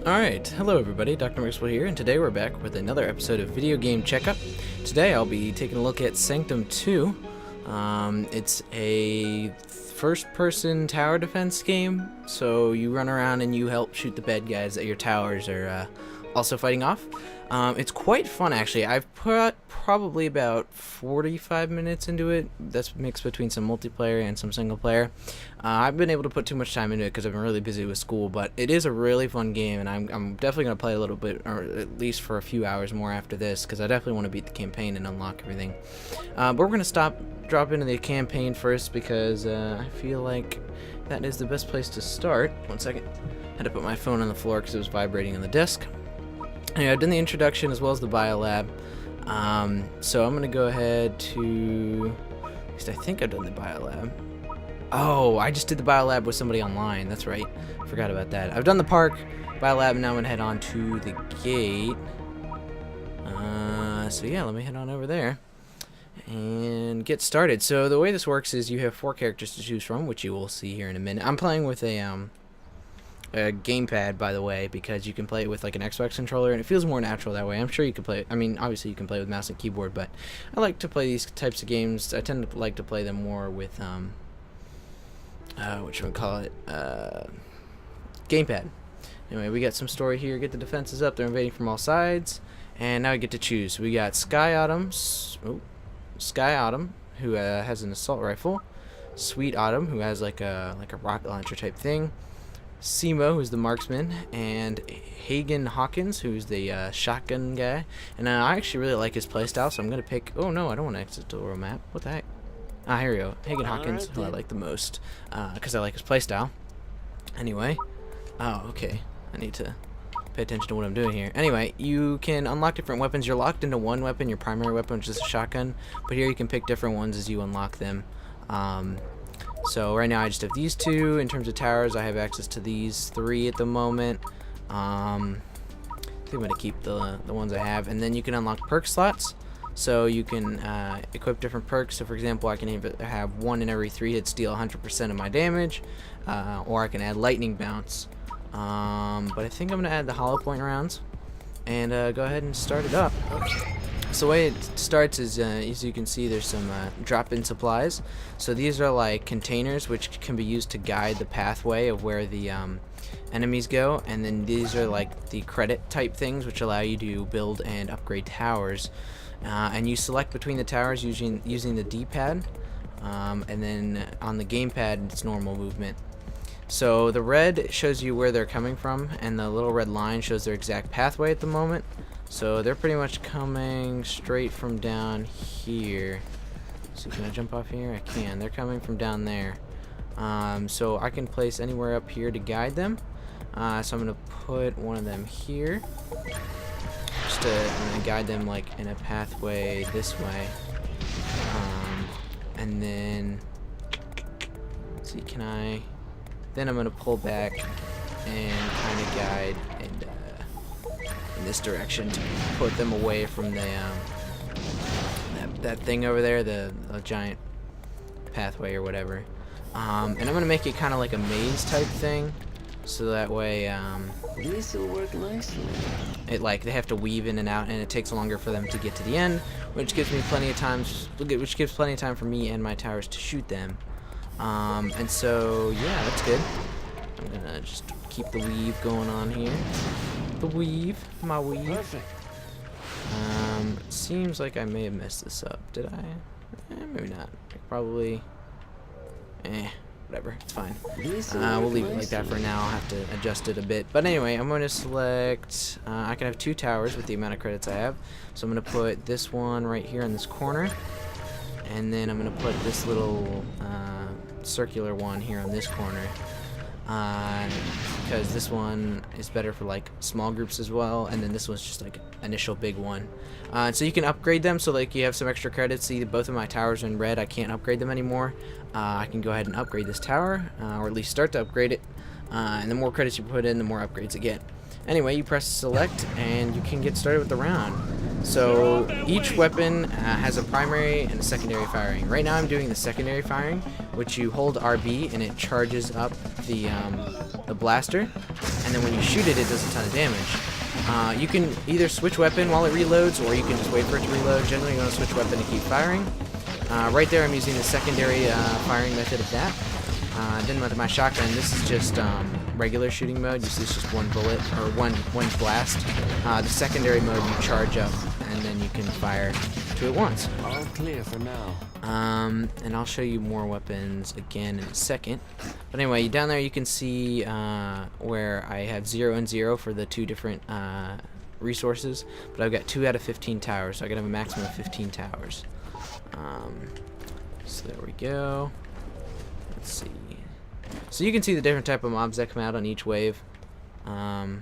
Alright, hello everybody, Drmixable here, and today we're back with another episode of Video Game Checkup. Today I'll be taking a look at Sanctum 2. It's a first-person tower defense game, so you run around and you help shoot the bad guys that your towers are also fighting off. It's quite fun, actually. I've put probably about 45 minutes into it. That's mixed between some multiplayer and some single player. I've been able to put too much time into it because I've been really busy with school, but it is a really fun game, and I'm definitely going to play a little bit, or at least for a few hours more after this, because I definitely want to beat the campaign and unlock everything. But we're going to drop into the campaign first, because I feel like that is the best place to start. One second. I had to put my phone on the floor because it was vibrating on the desk. Anyway, I've done the introduction as well as the biolab. So I'm going to go ahead to... At least I think I've done the biolab. Oh, I just did the biolab with somebody online. That's right. Forgot about that. I've done the park, biolab, and now I'm going to head on to the gate. So yeah, let me head on over there and get started. So the way this works is you have 4 characters to choose from, which you will see here in a minute. I'm playing with a gamepad, by the way, because you can play it with like an Xbox controller and it feels more natural that way. I'm sure you can play, I mean, obviously you can play with mouse and keyboard, but I like to play these types of games. I tend to like to play them more with gamepad. Anyway, we got some story here. Get the defenses up. They're invading from all sides, and now we get to choose. We got Sky Autumn, who has an assault rifle, Sweet Autumn, who has like a rocket launcher type thing, Simo, who's the marksman, and Hagen Hawkins, who's the shotgun guy. And I actually really like his playstyle, so I'm going to pick... Oh, no, I don't want to exit the world map. What the heck? Ah, here we go. Hagen Hawkins, who I like the most, because I like his playstyle. Anyway. Oh, okay. I need to pay attention to what I'm doing here. Anyway, you can unlock different weapons. You're locked into one weapon, your primary weapon, which is a shotgun. But here you can pick different ones as you unlock them. So right now I just have these 2. In terms of towers, I have access to these 3 at the moment. I think I'm going to keep the ones I have. And then you can unlock perk slots. So you can equip different perks. So for example, I can either have 1 in every 3 hits deal 100% of my damage. Or I can add lightning bounce. But I think I'm going to add the hollow point rounds. And go ahead and start it up. So the way it starts is, as you can see, there's some drop-in supplies. So these are like containers which can be used to guide the pathway of where the enemies go. And then these are like the credit type things which allow you to build and upgrade towers. And you select between the towers using the D-pad. And then on the gamepad, it's normal movement. So the red shows you where they're coming from, and the little red line shows their exact pathway at the moment. So they're pretty much coming straight from down here. So can I jump off here? I can. They're coming from down there. So I can place anywhere up here to guide them. So I'm going to put one of them here. I'm going to guide them like in a pathway this way. And then, let's see, can I... Then I'm going to pull back and kind of guide and in this direction to put them away from the that thing over there, the giant pathway or whatever. And I'm going to make it kind of like a maze type thing, so that way This will work nicely. it like they have to weave in and out, and it takes longer for them to get to the end, which gives me plenty of time. Which gives plenty of time for me and my towers to shoot them. And so, yeah, that's good. I'm gonna just keep the weave going on here. The weave, my weave. Perfect. It seems like I may have messed this up. Did I? Maybe not. Probably. Whatever. It's fine. We'll leave it like that for now. I'll have to adjust it a bit. But anyway, I'm going to select... I can have 2 towers with the amount of credits I have. So I'm going to put this one right here in this corner. And then I'm going to put this little circular one here on this corner. Because this one is better for like small groups as well, and then this one's just like initial big one. So you can upgrade them, so like you have some extra credits. See, both of my towers are in red. I can't upgrade them anymore. I can go ahead and upgrade this tower, or at least start to upgrade it. And the more credits you put in, the more upgrades you get. Anyway, you press select and you can get started with the round. So each weapon has a primary and a secondary firing. Right now I'm doing the secondary firing, which you hold RB and it charges up the blaster, and and then when you shoot it, it does a ton of damage. You can either switch weapon while it reloads, or you can just wait for it to reload. Generally, you want to switch weapon to keep firing. Right there, I'm using the secondary firing method of that. Then with my shotgun, this is just regular shooting mode. You see it's just one bullet, or one blast. The secondary mode, you charge up, and then you can fire two at once. All clear for now. And I'll show you more weapons again in a second. But anyway, down there you can see where I have 0 and 0 for the two different resources. But I've got 2 out of 15 towers, so I gotta have a maximum of 15 towers. So there we go. Let's see. So you can see the different type of mobs that come out on each wave. Right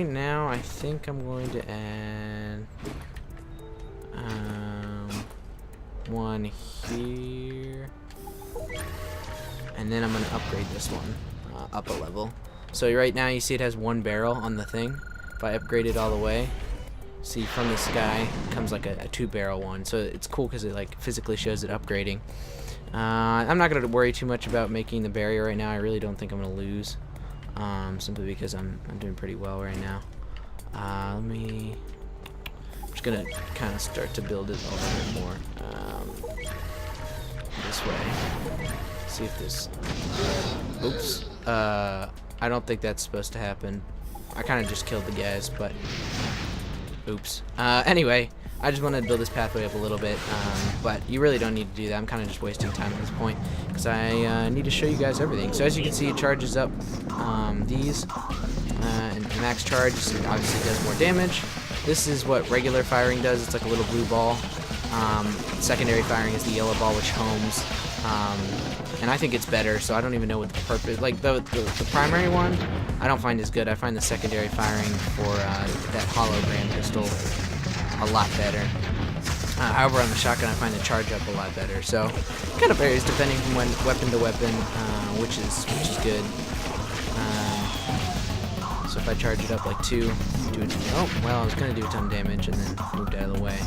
now, I think I'm going to add one here, and then I'm going to upgrade this one up a level. So right now, you see it has 1 barrel on the thing. If I upgrade it all the way, see from the sky comes like a 2-barrel one. So it's cool because it like physically shows it upgrading. I'm not going to worry too much about making the barrier right now. I really don't think I'm going to lose, simply because I'm doing pretty well right now. I'm just going to kind of start to build it a little bit more this way. See if this... Oops. I don't think that's supposed to happen. I kind of just killed the guys, but... Oops. Anyway, I just wanted to build this pathway up a little bit, but you really don't need to do that. I'm kind of just wasting time at this point because I need to show you guys everything. So as you can see, it charges up these, and max charge obviously does more damage. This is what regular firing does. It's like a little blue ball. Secondary firing is the yellow ball, which homes, and I think it's better. So I don't even know what the purpose. Like the primary one, I don't find as good. I find the secondary firing for that hologram pistol a lot better. However, on the shotgun, I find the charge up a lot better. So it kind of varies depending from weapon to weapon, which is good. So if I charge it up like 2, do it. Oh, well, I was gonna do a ton of damage and then moved out of the way.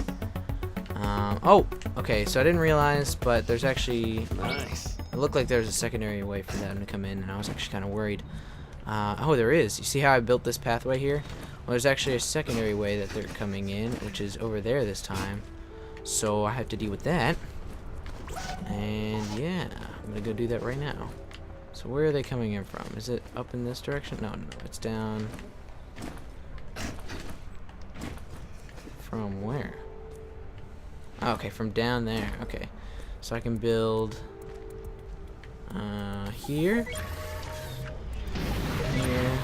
Oh, okay. So I didn't realize, but there's actually. Nice. It looked like there was a secondary way for them to come in, and I was actually kind of worried. Oh, there is. You see how I built this pathway here? Well, there's actually a secondary way that they're coming in, which is over there this time. So I have to deal with that. And yeah, I'm gonna go do that right now. So where are they coming in from? Is it up in this direction? No, it's down. From where? Oh, okay, from down there. Okay, so I can build here, here,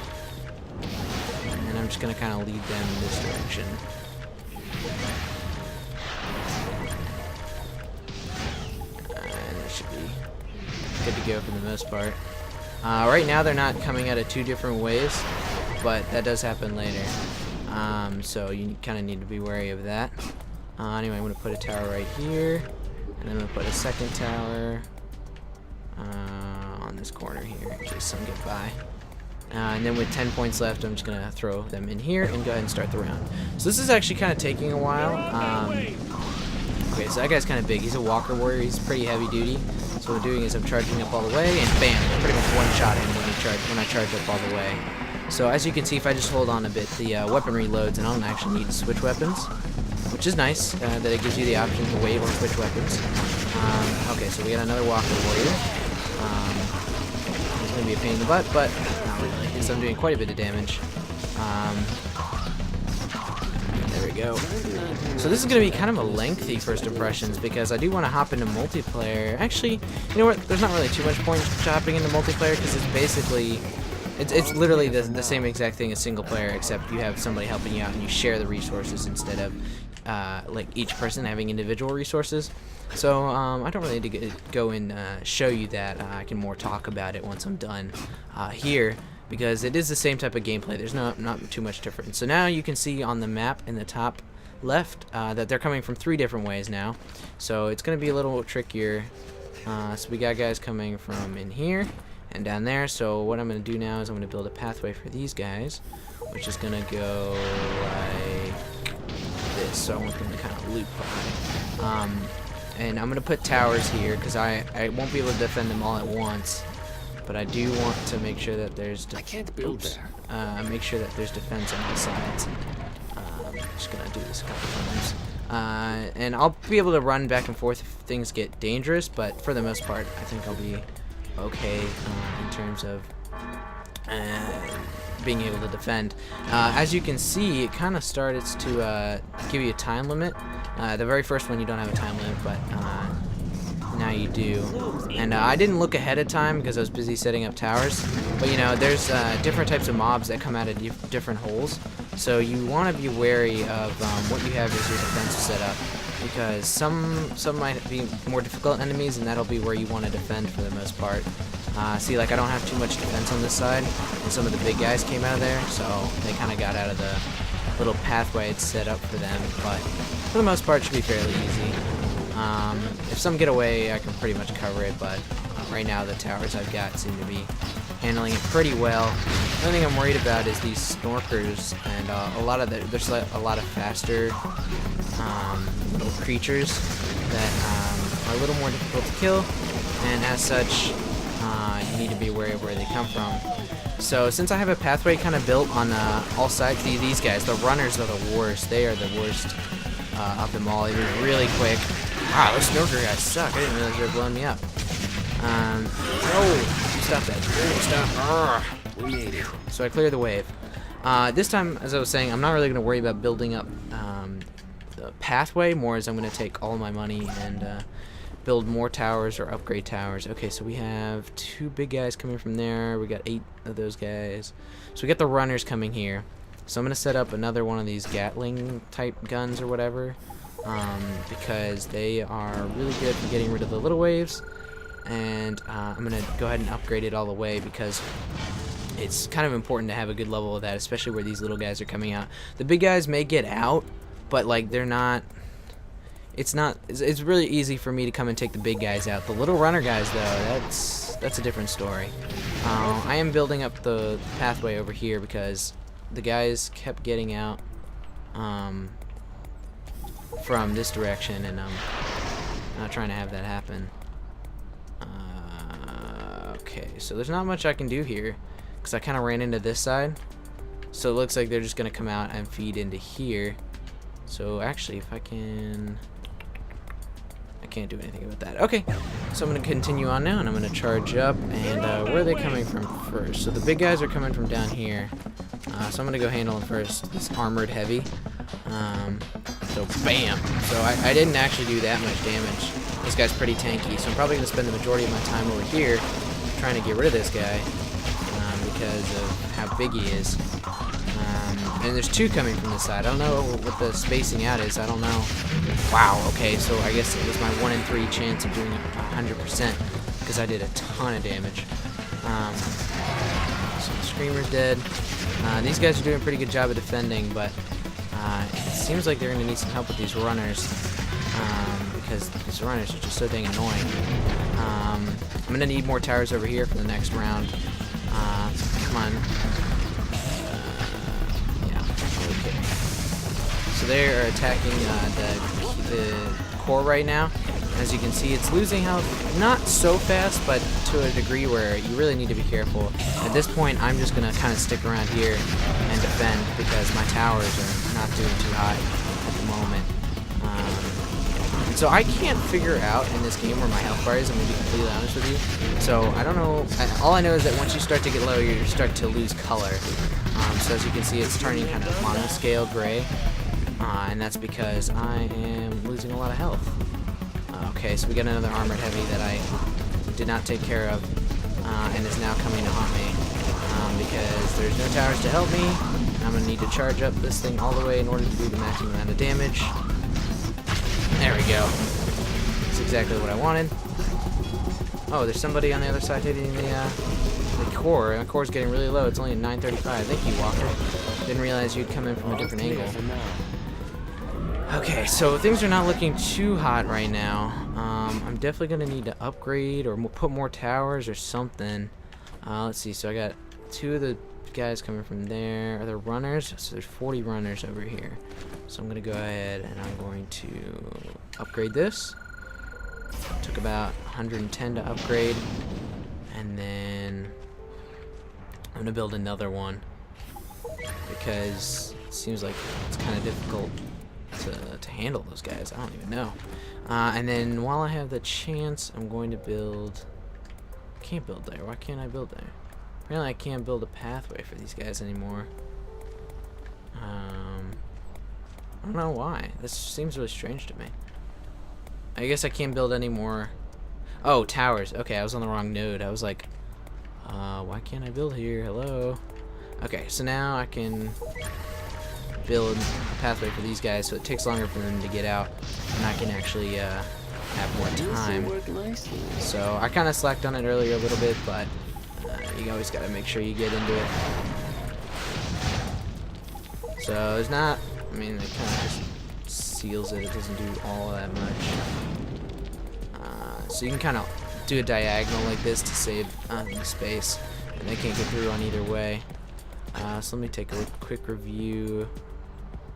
and I'm just gonna kind of lead them in this direction. And that should be good to go for the most part. Right now they're not coming out of 2 different ways, but that does happen later. So you kind of need to be wary of that. Anyway, I'm going to put a tower right here, and then I'm going to put a second tower on this corner here in case some get by. And then with 10 points left, I'm just going to throw them in here and go ahead and start the round. So this is actually kind of taking a while. Okay, so that guy's kind of big. He's a walker warrior. He's pretty heavy duty. So what I'm doing is I'm charging up all the way, and bam, pretty much one-shot him when I charge up all the way. So as you can see, if I just hold on a bit, the weapon reloads, and I don't actually need to switch weapons, which is nice, that it gives you the option to wave or switch weapons. Okay, so we got another walker warrior. He's going to be a pain in the butt, but not really, because I'm doing quite a bit of damage. There we go. So this is going to be kind of a lengthy first impressions, because I do want to hop into multiplayer. Actually, you know what, there's not really too much point hopping into multiplayer, because it's basically... It's literally the same exact thing as single player, except you have somebody helping you out and you share the resources instead of like each person having individual resources. So I don't really need to go and show you that. I can more talk about it once I'm done here, because it is the same type of gameplay. There's not too much difference. So now you can see on the map in the top left that they're coming from 3 different ways now. So it's going to be a little trickier. So we got guys coming from in here and down there. So what I'm going to do now is I'm going to build a pathway for these guys, which is going to go like this. So I want them to kind of loop by. And I'm going to put towers here because I won't be able to defend them all at once. but I do want to make sure that there's I can't build there. make sure that there's defense on all sides. I'm just gonna do this a couple times. And I'll be able to run back and forth if things get dangerous, but for the most part, I think I'll be okay in terms of being able to defend. As you can see, it kind of starts to give you a time limit. The very first one you don't have a time limit, but now you do. And I didn't look ahead of time because I was busy setting up towers. But you know, there's different types of mobs that come out of different holes. So you want to be wary of what you have as your defense set up, because some might be more difficult enemies, and that'll be where you want to defend for the most part. See, like I don't have too much defense on this side, and some of the big guys came out of there, so they kind of got out of the little pathway it's set up for them. But for the most part, it should be fairly easy. If some get away, I can pretty much cover it, but right now the towers I've got seem to be handling it pretty well. The only thing I'm worried about is these snorkers, and there's a lot of faster little creatures that are a little more difficult to kill, and as such, you need to be aware of where they come from. So since I have a pathway kind of built on all sides, these guys, the runners are the worst. They are the worst of them all. They move really quick. Wow, those snorker guys suck. I didn't realize they were blowing me up. Oh, stop that. Oh, stop. We made it. So I cleared the wave. This time, as I was saying, I'm not really going to worry about building up the pathway, more as I'm going to take all my money and build more towers or upgrade towers. Okay, so we have 2 big guys coming from there. We got 8 of those guys. So we got the runners coming here. So I'm going to set up another one of these Gatling type guns or whatever, because they are really good for getting rid of the little waves. And I'm going to go ahead and upgrade it all the way, because it's kind of important to have a good level of that, especially where these little guys are coming out. The big guys may get out, but like they're not... It's really easy for me to come and take the big guys out. The little runner guys, though, that's a different story. I am building up the pathway over here because the guys kept getting out from this direction, and I'm not trying to have that happen. Okay, so there's not much I can do here because I kind of ran into this side. So it looks like they're just going to come out and feed into here. So actually, if I can... I can't do anything about that. Okay, so I'm going to continue on now, and I'm going to charge up. And where are they coming from first? So the big guys are coming from down here. So I'm going to go handle them first. This armored heavy. So bam. So I didn't actually do that much damage. This guy's pretty tanky, so I'm probably going to spend the majority of my time over here trying to get rid of this guy because of how big he is. And there's 2 coming from this side. I don't know what the spacing out is. I don't know. Wow, okay, so I guess it was my 1 in 3 chance of doing it 100% because I did a ton of damage. So the Screamer's dead. These guys are doing a pretty good job of defending, but it seems like they're going to need some help with these runners because these runners are just so dang annoying. I'm going to need more towers over here for the next round. Come on. So they are attacking the core right now. As you can see, it's losing health, not so fast, but to a degree where you really need to be careful. At this point, I'm just going to kind of stick around here and defend because my towers are not doing too hot at the moment. So I can't figure out in this game where my health bar is, I'm going to be completely honest with you. So I don't know. All I know is that once you start to get low, you start to lose color. So as you can see, it's turning kind of monoscale gray. And that's because I am losing a lot of health. Okay, so we got another armored heavy that I did not take care of, and is now coming to haunt me because there's no towers to help me. I'm going to need to charge up this thing all the way in order to do the maximum amount of damage. There we go. That's exactly what I wanted. Oh, there's somebody on the other side hitting the core. The core's getting really low. It's only at 935. Thank you, Walker. Didn't realize you'd come in from a different angle. Okay, so things are not looking too hot right now. I'm definitely going to need to upgrade or put more towers or something. Let's see, so I got 2 of the guys coming from there. Are there runners? So there's 40 runners over here. So I'm going to go ahead and I'm going to upgrade this. Took about 110 to upgrade. And then I'm gonna build another one because it seems like it's kind of difficult to handle those guys. I don't even know. And then while I have the chance, I'm going to build. Can't build there. Why can't I build there? Apparently, I can't build a pathway for these guys anymore. I don't know why. This seems really strange to me. I guess I can't build any more. Oh, towers. Okay, I was on the wrong node. I was like, why can't I build here? Hello. Okay, so now I can build a pathway for these guys, so it takes longer for them to get out, and I can actually have more time. So I kind of slacked on it earlier a little bit, but you always got to make sure you get into it. So it's not, I mean, it kind of just seals it. It doesn't do all that much. So you can kind of do a diagonal like this to save space, and they can't get through on either way. So let me take a quick review.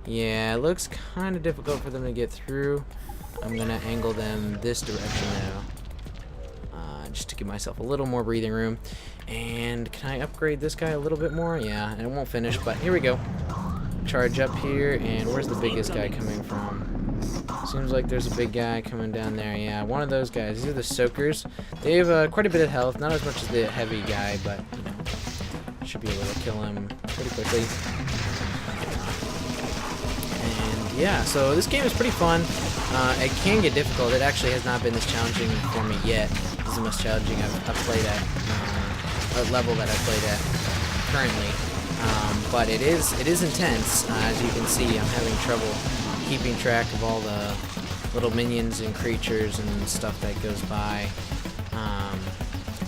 Yeah, it looks kind of difficult for them to get through. I'm gonna angle them this direction though, just to give myself a little more breathing room. And can I upgrade this guy a little bit more? Yeah, and it won't finish, but here we go. Charge up here, and where's the biggest guy coming from? Seems like there's a big guy coming down there. Yeah, one of those guys. These are the soakers. They have quite a bit of health, not as much as the heavy guy, but you know, should be able to kill him pretty quickly. And yeah, so this game is pretty fun. It can get difficult. It actually has not been this challenging for me yet. This is the most challenging I've played at, a level that I've played at currently. But it is intense. As you can see, I'm having trouble keeping track of all the little minions and creatures and stuff that goes by.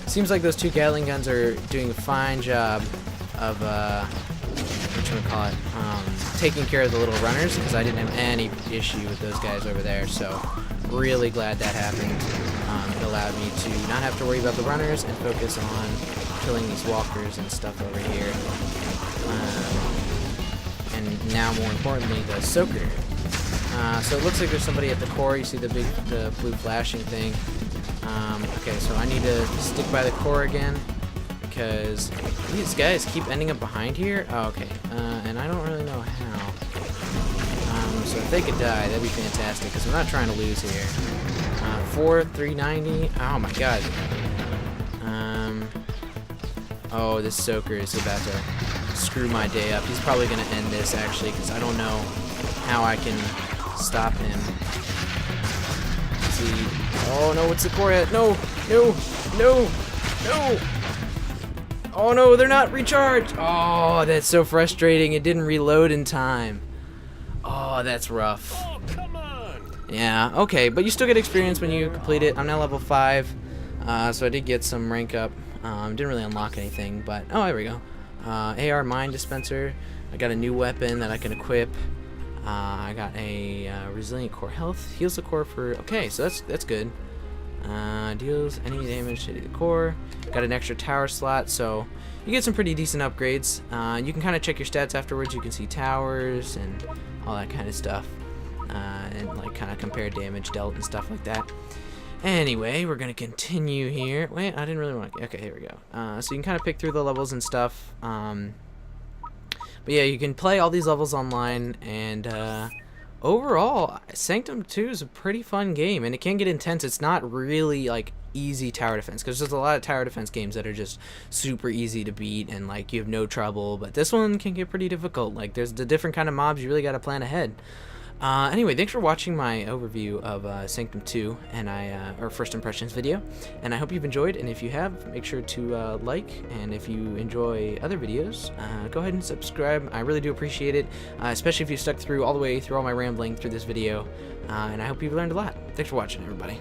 Seems like those two Gatling guns are doing a fine job of taking care of the little runners, because I didn't have any issue with those guys over there. So really glad that happened. It allowed me to not have to worry about the runners and focus on killing these walkers and stuff over here. And now, more importantly, the soaker. So it looks like there's somebody at the core. You see the blue flashing thing. Okay, so I need to stick by the core again, because these guys keep ending up behind here. Oh, okay, and I don't really know how. So if they could die, that'd be fantastic, because I'm not trying to lose here. 390. Oh my god. Oh, this soaker is about to screw my day up. He's probably going to end this, actually, because I don't know how I can stop him. Let's see. Oh, no, what's the core at? No, no, no, no. Oh, no, they're not recharged. Oh, that's so frustrating. It didn't reload in time. Oh, that's rough. Oh, come on. Yeah, okay, but you still get experience when you complete it. I'm now level 5, so I did get some rank up. Didn't really unlock anything, but oh, there we go. AR mine dispenser. I got a new weapon that I can equip. I got a resilient core health. Heals the core for, okay, so that's good. Deals any damage to the core. Got an extra tower slot, so you get some pretty decent upgrades. You can kind of check your stats afterwards. You can see towers and all that kind of stuff, and like kind of compare damage dealt and stuff like that. Anyway, we're gonna continue here. Wait, I didn't really want to. Okay, here we go. So you can kind of pick through the levels and stuff. But yeah, you can play all these levels online, and overall, Sanctum 2 is a pretty fun game, and it can get intense. It's not really like easy tower defense, because there's a lot of tower defense games that are just super easy to beat and like you have no trouble. But this one can get pretty difficult. Like there's the different kind of mobs you really got to plan ahead. Anyway, thanks for watching my overview of Sanctum 2 and or first impressions video, and I hope you've enjoyed. And if you have, make sure to like, and if you enjoy other videos, go ahead and subscribe. I really do appreciate it, especially if you stuck through all the way through all my rambling through this video, and I hope you've learned a lot. Thanks for watching, everybody.